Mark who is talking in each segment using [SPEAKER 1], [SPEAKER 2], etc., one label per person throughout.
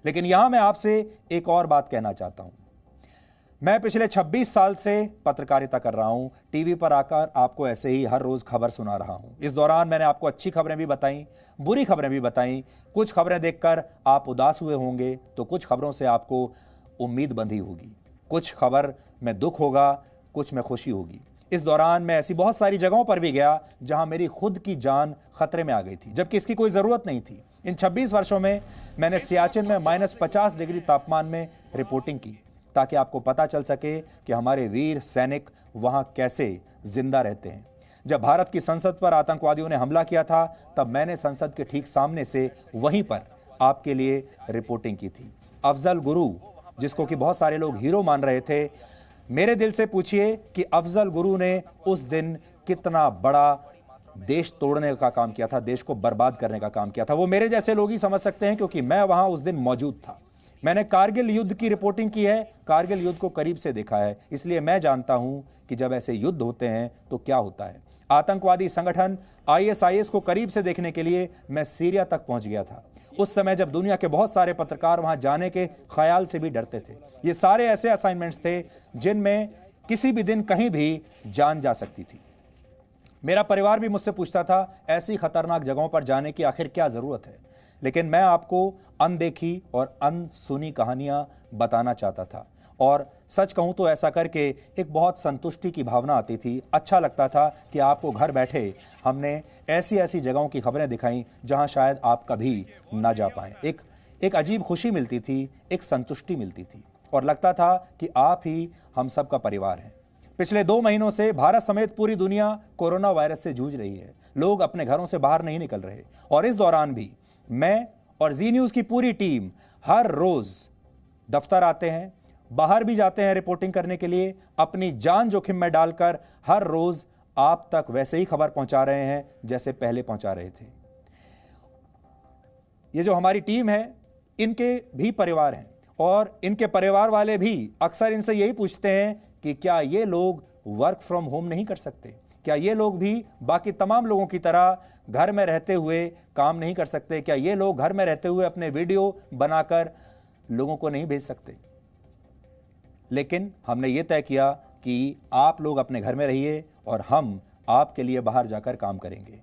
[SPEAKER 1] लेकिन यहां मैं आपसे एक और बात कहना चाहता हूं। मैं पिछले 26 साल से पत्रकारिता कर रहा हूं, टीवी पर आकर आपको ऐसे ही हर रोज खबर सुना रहा हूं। इस दौरान मैंने आपको अच्छी खबरें भी बताई, बुरी खबरें भी बताई। कुछ खबरें देखकर आप उदास हुए होंगे तो कुछ खबरों से आपको उम्मीद बंधी होगी। कुछ खबर में दुख होगा, कुछ में खुशी होगी। इस दौरान मैं ऐसी बहुत सारी जगहों पर भी गया जहां मेरी खुद की जान खतरे में आ गई थी, जबकि इसकी कोई जरूरत नहीं थी। इन 26 वर्षों में मैंने सियाचिन में -50 डिग्री तापमान में रिपोर्टिंग की, ताकि आपको पता चल सके कि हमारे वीर सैनिक वहां कैसे जिंदा रहते हैं। जब भारत की संसद पर आतंकवादियों ने हमला किया था, तब मैंने संसद के ठीक सामने से वहीं पर आपके लिए रिपोर्टिंग की थी। अफजल गुरु, जिसको कि बहुत सारे लोग हीरो मान रहे थे, मेरे दिल से पूछिए कि अफजल गुरु ने उस दिन कितना बड़ा देश तोड़ने का काम किया था, देश को बर्बाद करने का काम किया था। वो मेरे जैसे लोग ही समझ सकते हैं, क्योंकि मैं वहां उस दिन मौजूद था। मैंने कारगिल युद्ध की रिपोर्टिंग की है, कारगिल युद्ध को करीब से देखा है, इसलिए मैं जानता हूं कि जब ऐसे युद्ध होते हैं तो क्या होता है। आतंकवादी संगठन ISIS को करीब से देखने के लिए मैं सीरिया तक पहुंच गया था, उस समय जब दुनिया के बहुत सारे पत्रकार वहां जाने के ख्याल से भी डरते थे। ये सारे ऐसे असाइनमेंट्स थे जिनमें किसी भी दिन कहीं भी जान जा सकती थी। मेरा परिवार भी मुझसे पूछता था, ऐसी खतरनाक जगहों पर जाने की आखिर क्या जरूरत है। लेकिन मैं आपको अनदेखी और अनसुनी कहानियां बताना चाहता था, और सच कहूं तो ऐसा करके एक बहुत संतुष्टि की भावना आती थी। अच्छा लगता था कि आपको घर बैठे हमने ऐसी ऐसी जगहों की खबरें दिखाई जहां शायद आप कभी ना जा पाएं। एक अजीब खुशी मिलती थी, एक संतुष्टि मिलती थी, और लगता था कि आप ही हम सब का परिवार हैं। पिछले 2 महीनों से भारत समेत पूरी दुनिया कोरोना वायरस से जूझ रही है। लोग अपने घरों से बाहर नहीं निकल रहे, और इस दौरान भी मैं और जी न्यूज़ की पूरी टीम हर रोज दफ्तर आते हैं, बाहर भी जाते हैं रिपोर्टिंग करने के लिए। अपनी जान जोखिम में डालकर हर रोज आप तक वैसे ही खबर पहुंचा रहे हैं जैसे पहले पहुंचा रहे थे। ये जो हमारी टीम है, इनके भी परिवार हैं, और इनके परिवार वाले भी अक्सर इनसे यही पूछते हैं कि क्या ये लोग वर्क फ्रॉम होम नहीं कर सकते, क्या ये लोग भी बाकी तमाम लोगों की तरह घर में रहते हुए काम नहीं कर सकते, क्या ये लोग घर में रहते हुए अपने वीडियो बनाकर लोगों को नहीं भेज सकते। लेकिन हमने ये तय किया कि आप लोग अपने घर में रहिए और हम आपके लिए बाहर जाकर काम करेंगे।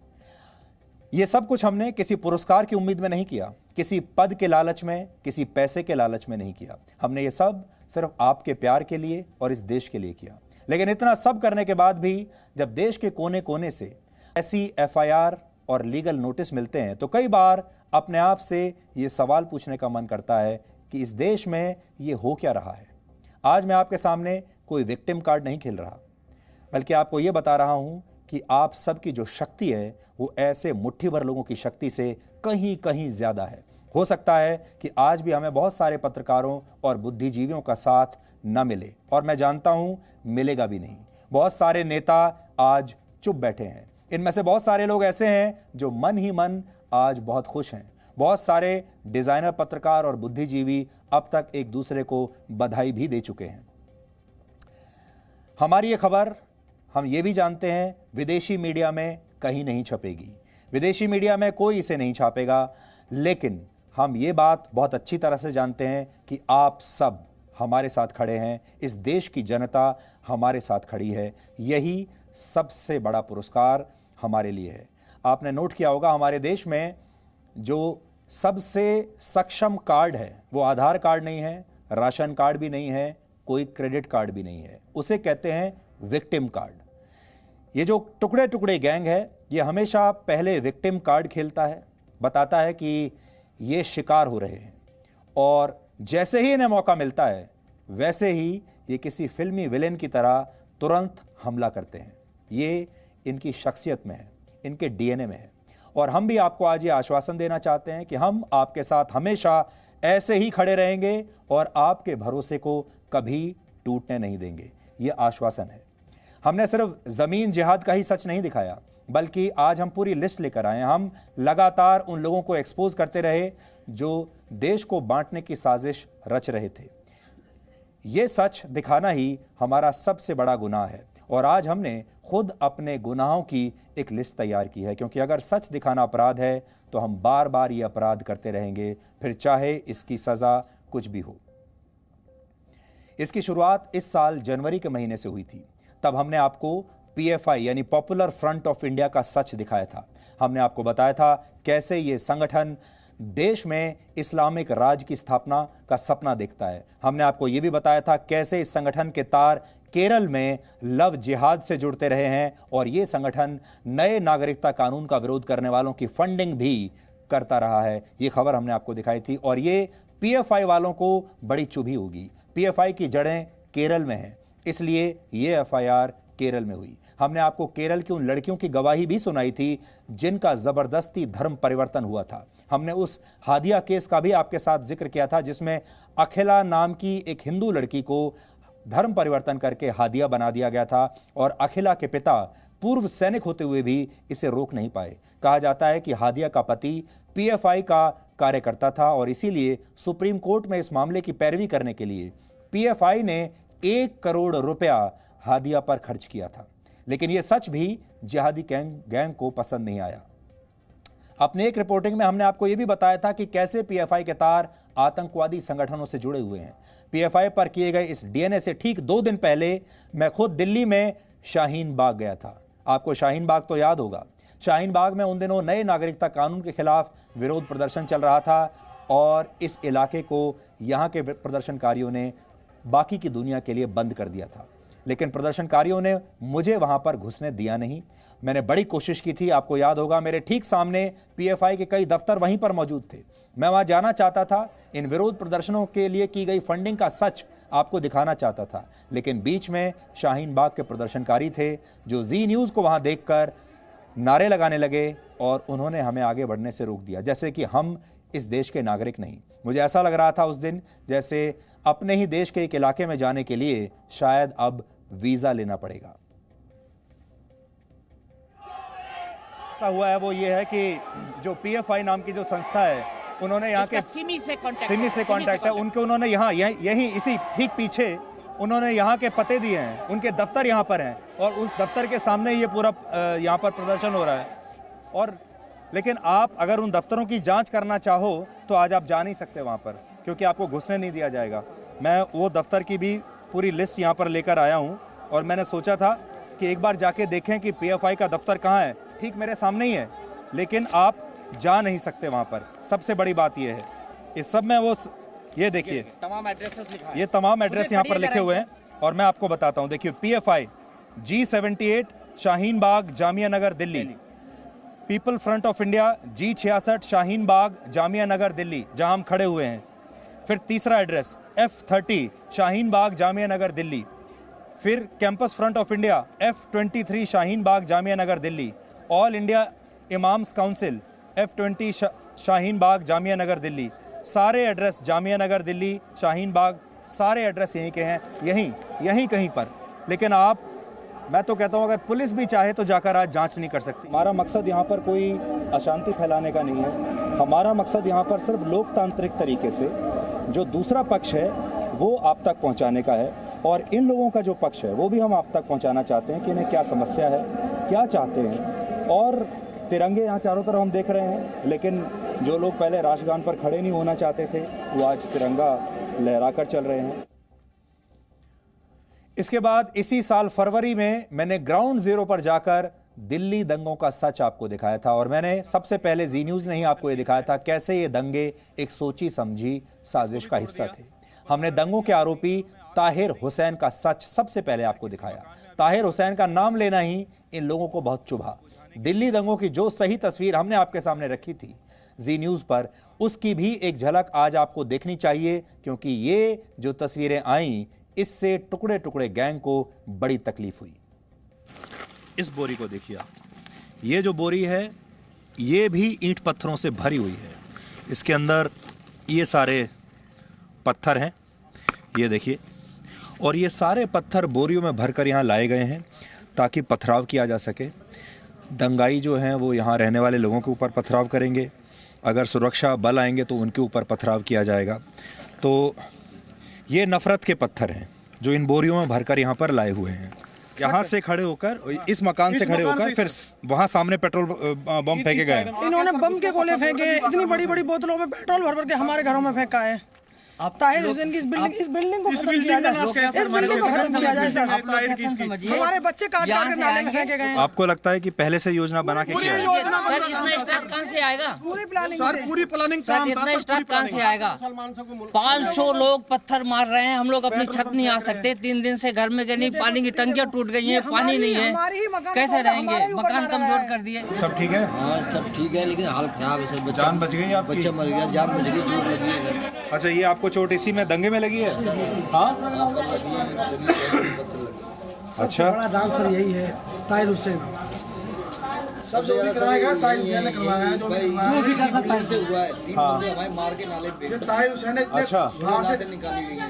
[SPEAKER 1] ये सब कुछ हमने किसी पुरस्कार की उम्मीद में नहीं किया, किसी पद के लालच में, किसी पैसे के लालच में नहीं किया। हमने ये सब सिर्फ आपके प्यार के लिए और इस देश के लिए किया। लेकिन इतना सब करने के बाद भी जब देश के कोने कोने से ऐसी FIR और लीगल नोटिस मिलते हैं, तो कई बार अपने आप से ये सवाल पूछने का मन करता है कि इस देश में ये हो क्या रहा है। आज मैं आपके सामने कोई विक्टिम कार्ड नहीं खेल रहा, बल्कि आपको ये बता रहा हूं कि आप सबकी जो शक्ति है वो ऐसे मुट्ठी भर लोगों की शक्ति से कहीं कहीं ज्यादा है। हो सकता है कि आज भी हमें बहुत सारे पत्रकारों और बुद्धिजीवियों का साथ न मिले, और मैं जानता हूं मिलेगा भी नहीं। बहुत सारे नेता आज चुप बैठे हैं। इनमें से बहुत सारे लोग ऐसे हैं जो मन ही मन आज बहुत खुश हैं। बहुत सारे डिजाइनर पत्रकार और बुद्धिजीवी अब तक एक दूसरे को बधाई भी दे चुके हैं। हमारी ये खबर, हम ये भी जानते हैं, विदेशी मीडिया में कहीं नहीं छपेगी, विदेशी मीडिया में कोई इसे नहीं छापेगा। लेकिन हम ये बात बहुत अच्छी तरह से जानते हैं कि आप सब हमारे साथ खड़े हैं, इस देश की जनता हमारे साथ खड़ी है। यही सबसे बड़ा पुरस्कार हमारे लिए है। आपने नोट किया होगा, हमारे देश में जो सबसे सक्षम कार्ड है वो आधार कार्ड नहीं है, राशन कार्ड भी नहीं है, कोई क्रेडिट कार्ड भी नहीं है, उसे कहते हैं विक्टिम कार्ड। ये जो टुकड़े टुकड़े गैंग है, ये हमेशा पहले विक्टिम कार्ड खेलता है, बताता है कि ये शिकार हो रहे हैं, और जैसे ही इन्हें मौका मिलता है वैसे ही ये किसी फिल्मी विलेन की तरह तुरंत हमला करते हैं। ये इनकी शख्सियत में है, इनके DNA में है। और हम भी आपको आज ये आश्वासन देना चाहते हैं कि हम आपके साथ हमेशा ऐसे ही खड़े रहेंगे और आपके भरोसे को कभी टूटने नहीं देंगे। ये आश्वासन है। हमने सिर्फ जमीन जिहाद का ही सच नहीं दिखाया, बल्कि आज हम पूरी लिस्ट लेकर आए हैं। हम लगातार उन लोगों को एक्सपोज करते रहे जो देश को बांटने की साजिश रच रहे थे। ये सच दिखाना ही हमारा सबसे बड़ा गुनाह है, और आज हमने खुद अपने गुनाहों की एक लिस्ट तैयार की है, क्योंकि अगर सच दिखाना अपराध है तो हम बार बार ये अपराध करते रहेंगे, फिर चाहे इसकी सजा कुछ भी हो। इसकी शुरुआत इस साल जनवरी के महीने से हुई थी। तब हमने आपको PFI यानी पॉपुलर फ्रंट ऑफ इंडिया का सच दिखाया था। हमने आपको बताया था कैसे ये संगठन देश में इस्लामिक राज की स्थापना का सपना देखता है। हमने आपको यह भी बताया था कैसे इस संगठन के तार केरल में लव जिहाद से जुड़ते रहे हैं और यह संगठन नए नागरिकता कानून का विरोध करने वालों की फंडिंग भी करता रहा है। यह खबर हमने आपको दिखाई थी और ये PFI वालों को बड़ी चुभी होगी। PFI की जड़ें केरल में हैं, इसलिए ये FIR केरल में हुई। हमने आपको केरल की उन लड़कियों की गवाही भी सुनाई थी जिनका जबरदस्ती धर्म परिवर्तन हुआ था। हमने उस हादिया केस का भी आपके साथ जिक्र किया था, जिसमें अखिला नाम की एक हिंदू लड़की को धर्म परिवर्तन करके हादिया बना दिया गया था और अखिला के पिता पूर्व सैनिक होते हुए भी इसे रोक नहीं पाए। कहा जाता है कि हादिया का पति PFI का कार्यकर्ता था और इसीलिए सुप्रीम कोर्ट में इस मामले की पैरवी करने के लिए PFI ने 1 करोड़ रुपया हादिया पर खर्च किया था। लेकिन यह सच भी जिहादी गैंग को पसंद नहीं आया। अपने एक रिपोर्टिंग में हमने आपको यह भी बताया था कि कैसे PFI के तार आतंकवादी संगठनों से जुड़े हुए हैं। PFI पर किए गए इस DNA से ठीक 2 दिन पहले मैं खुद दिल्ली में शाहीन बाग गया था। आपको शाहीन बाग तो याद होगा। शाहीन बाग में उन दिनों नए नागरिकता कानून के खिलाफ विरोध प्रदर्शन चल रहा था और इस इलाके को यहां के प्रदर्शनकारियों ने बाकी की दुनिया के लिए बंद कर दिया था। लेकिन प्रदर्शनकारियों ने मुझे वहां पर घुसने दिया नहीं। मैंने बड़ी कोशिश की थी। आपको याद होगा मेरे ठीक सामने PFI के कई दफ्तर वहीं पर मौजूद थे। मैं वहां जाना चाहता था, इन विरोध प्रदर्शनों के लिए की गई फंडिंग का सच आपको दिखाना चाहता था। लेकिन बीच में शाहीन बाग के प्रदर्शनकारी थे जो जी न्यूज़ को वहां देखकर नारे लगाने लगे और उन्होंने हमें आगे बढ़ने से रोक दिया, जैसे कि हम इस देश के नागरिक नहीं। मुझे ऐसा लग रहा था उस दिन जैसे अपने ही देश के एक इलाके में जाने के लिए शायद अब वीजा लेना पड़ेगा। ऐसा हुआ है वो ये है कि जो PFI नाम की जो संस्था है उन्होंने यहाँ के सिमी से कांटेक्ट है उनके, उन्होंने यहाँ यहीं इसी ठीक पीछे उन्होंने यहाँ के पते दिए हैं। उनके दफ्तर यहाँ पर हैं और उस दफ्तर के सामने ये पूरा यहाँ पर प्रदर्शन हो रहा है। और लेकिन आप अगर उन दफ्तरों की जांच करना चाहो तो आज आप जा नहीं सकते वहाँ पर, क्योंकि आपको घुसने नहीं दिया जाएगा। मैं वो दफ्तर की भी पूरी लिस्ट यहाँ पर लेकर आया हूँ और मैंने सोचा था कि एक बार जाके देखें कि PFI का दफ्तर कहाँ है। ठीक मेरे सामने ही है, लेकिन आप जा नहीं सकते वहाँ पर। सबसे बड़ी बात यह है, इस सब में वो ये देखिए तमाम एड्रेसेस लिखा है। ये तमाम एड्रेस यहाँ पर लिखे हुए हैं और मैं आपको बताता हूँ। देखिए PFI G78 Shaheen Bagh Jamia Nagar Delhi, people front of India G66 Shaheen Bagh Jamia Nagar Delhi, जहां हम खड़े हुए हैं। फिर तीसरा एड्रेस F30 शाहीन बाग जामिया नगर दिल्ली। फिर campus front of India F23 Shaheen Bagh Jamia Nagar Delhi. All India imams council F20 Shaheen Bagh Jamia Nagar Delhi. सारे एड्रेस जामिया नगर दिल्ली, शाहीन बाग, सारे एड्रेस यहीं के हैं, यहीं कहीं पर। लेकिन मैं तो कहता हूँ अगर पुलिस भी चाहे तो जाकर आज जांच नहीं कर सकती। हमारा मकसद यहाँ पर कोई अशांति फैलाने का नहीं है। हमारा मकसद यहाँ पर सिर्फ लोकतांत्रिक तरीके से जो दूसरा पक्ष है वो आप तक पहुँचाने का है और इन लोगों का जो पक्ष है वो भी हम आप तक पहुँचाना चाहते हैं कि इन्हें क्या समस्या है, क्या चाहते हैं। और तिरंगे यहाँ चारों तरफ हम देख रहे हैं, लेकिन जो लोग पहले राष्ट्रगान पर खड़े नहीं होना चाहते थे वो आज तिरंगा लहराकर चल रहे हैं। इसके बाद इसी साल फरवरी में मैंने ग्राउंड जीरो पर जाकर दिल्ली दंगों का सच आपको दिखाया था और मैंने सबसे पहले जी न्यूज़ ने ही आपको ये दिखाया था कैसे ये दंगे एक सोची समझी साजिश का हिस्सा थे। हमने दंगों के आरोपी ताहिर हुसैन का सच सबसे पहले आपको दिखाया। ताहिर हुसैन का नाम लेना ही इन लोगों को बहुत चुभा। दिल्ली दंगों की जो सही तस्वीर हमने आपके सामने रखी थी जी न्यूज़ पर, उसकी भी एक झलक आज आपको देखनी चाहिए, क्योंकि ये जो तस्वीरें आई इससे टुकड़े टुकड़े गैंग को बड़ी तकलीफ हुई। इस बोरी को देखिए आप, ये जो बोरी है ये भी ईंट पत्थरों से भरी हुई है। इसके अंदर ये सारे पत्थर हैं, ये देखिए, और ये सारे पत्थर बोरियों में भरकर यहाँ लाए गए हैं ताकि पथराव किया जा सके। दंगाई जो हैं वो यहाँ रहने वाले लोगों के ऊपर पथराव करेंगे, अगर सुरक्षा बल आएंगे तो उनके ऊपर पथराव किया जाएगा। तो ये नफ़रत के पत्थर हैं जो इन बोरियों में भरकर यहाँ पर लाए हुए हैं। यहाँ से खड़े होकर, इस मकान से खड़े होकर फिर वहाँ सामने पेट्रोल बम फेंके गए।
[SPEAKER 2] इन्होंने बम के गोले फेंके, इतनी बड़ी बड़ी बोतलों में पेट्रोल भर भर के हमारे घरों में फेंका है। ताहिर हुसैन की इस बिल्डिंग को खत्म किया जाए, इस बिल्डिंग को खत्म किया जाए सर। हमारे बच्चे काट काट के नाले में फेंके गए।
[SPEAKER 1] आपको लगता है कि पहले से योजना बना के किया है?
[SPEAKER 3] सर इतना स्टाफ कहाँ से आएगा?
[SPEAKER 2] पूरी प्लानिंग
[SPEAKER 3] सर इतना स्टाफ कहाँ से आएगा? 500 लोग पत्थर मार रहे हैं, हम लोग अपनी छत नहीं आ सकते। 3 दिन से घर में गए नहीं, पानी की टंकियां टूट गई हैं, पानी नहीं है, कैसे रहेंगे? मकान कमजोर कर दिए।
[SPEAKER 1] सब ठीक है?
[SPEAKER 4] हाँ सब ठीक है, लेकिन हाल खराब है सर।
[SPEAKER 1] जान बच गई आपकी?
[SPEAKER 4] बच्चा मर गया, जान बच गई, चोट लगी है सर।
[SPEAKER 1] अच्छा, ये आपको चोट इसी में दंगे में लगी है? हाँ, अच्छा।
[SPEAKER 2] बड़ा डांस सर यही है, ताहिर हुसैन।
[SPEAKER 4] सबसे ज्यादा ताहिर हुसैन ने करवाया है, जो भी कर सकता है से हुआ है। 3 बंदे हमारे मार के नाले में फेंक। ताहिर हुसैन ने
[SPEAKER 1] अच्छा
[SPEAKER 4] से निकाली गई है।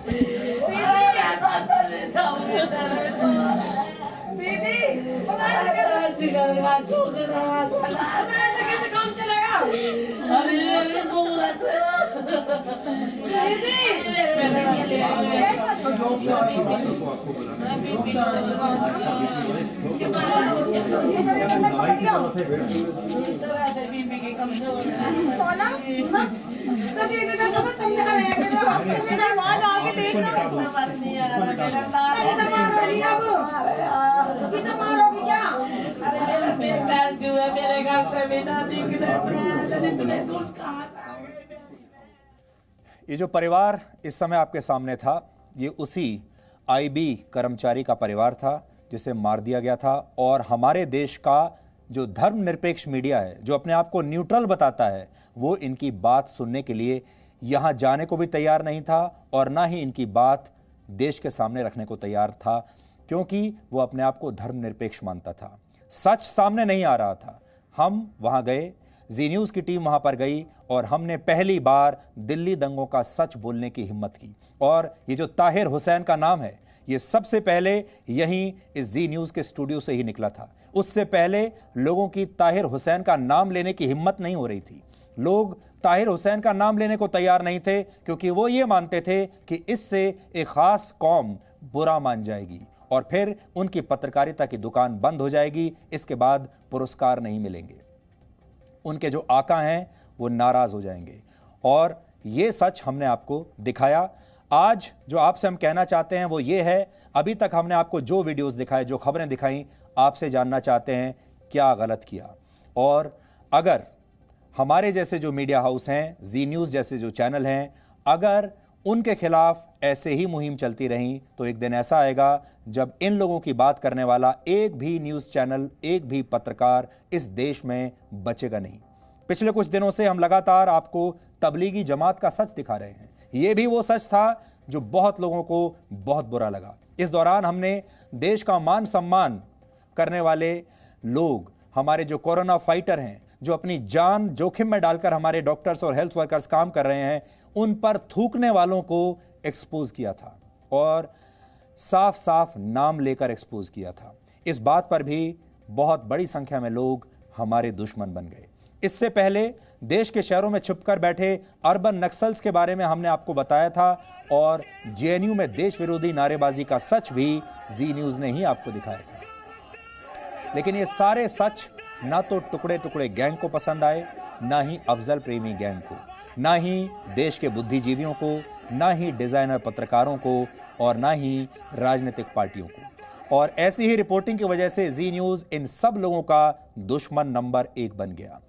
[SPEAKER 1] ये जो परिवार इस समय आपके सामने था, ये उसी आईबी कर्मचारी का परिवार था जिसे मार दिया गया था। और हमारे देश का जो धर्मनिरपेक्ष मीडिया है, जो अपने आप को न्यूट्रल बताता है, वो इनकी बात सुनने के लिए यहाँ जाने को भी तैयार नहीं था और ना ही इनकी बात देश के सामने रखने को तैयार था, क्योंकि वो अपने आप को धर्मनिरपेक्ष मानता था। सच सामने नहीं आ रहा था। हम वहाँ गए, जी न्यूज़ की टीम वहाँ पर गई और हमने पहली बार दिल्ली दंगों का सच बोलने की हिम्मत की। और ये जो ताहिर हुसैन का नाम है, ये सबसे पहले यहीं इस जी न्यूज़ के स्टूडियो से ही निकला था। उससे पहले लोगों की ताहिर हुसैन का नाम लेने की हिम्मत नहीं हो रही थी। लोग ताहिर हुसैन का नाम लेने को तैयार नहीं थे, क्योंकि वो ये मानते थे कि इससे एक खास कौम बुरा मान जाएगी और फिर उनकी पत्रकारिता की दुकान बंद हो जाएगी। इसके बाद पुरस्कार नहीं मिलेंगे, उनके जो आका हैं वो नाराज हो जाएंगे। और ये सच हमने आपको दिखाया। आज जो आपसे हम कहना चाहते हैं वो ये है, अभी तक हमने आपको जो वीडियोस दिखाए, जो खबरें दिखाई, आपसे जानना चाहते हैं क्या गलत किया। और अगर हमारे जैसे जो मीडिया हाउस हैं, जी न्यूज़ जैसे जो चैनल हैं, अगर उनके खिलाफ ऐसे ही मुहिम चलती रही तो एक दिन ऐसा आएगा जब इन लोगों की बात करने वाला एक भी न्यूज़ चैनल, एक भी पत्रकार इस देश में बचेगा नहीं। पिछले कुछ दिनों से हम लगातार आपको तबलीगी जमात का सच दिखा रहे हैं। ये भी वो सच था जो बहुत लोगों को बहुत बुरा लगा। इस दौरान हमने देश का मान सम्मान करने वाले लोग, हमारे जो कोरोना फाइटर हैं, जो अपनी जान जोखिम में डालकर हमारे डॉक्टर्स और हेल्थ वर्कर्स काम कर रहे हैं, उन पर थूकने वालों को एक्सपोज किया था और साफ साफ नाम लेकर एक्सपोज किया था। इस बात पर भी बहुत बड़ी संख्या में लोग हमारे दुश्मन बन गए। इससे पहले देश के शहरों में छुपकर बैठे अर्बन नक्सल्स के बारे में हमने आपको बताया था और जेएनयू में देश विरोधी नारेबाजी का सच भी जी न्यूज़ ने ही आपको दिखाया था। लेकिन ये सारे सच ना तो टुकड़े टुकड़े गैंग को पसंद आए, ना ही अफजल प्रेमी गैंग को, ना ही देश के बुद्धिजीवियों को, ना ही डिजाइनर पत्रकारों को और ना ही राजनीतिक पार्टियों को। और ऐसी ही रिपोर्टिंग की वजह से जी न्यूज़ इन सब लोगों का दुश्मन नंबर 1 बन गया।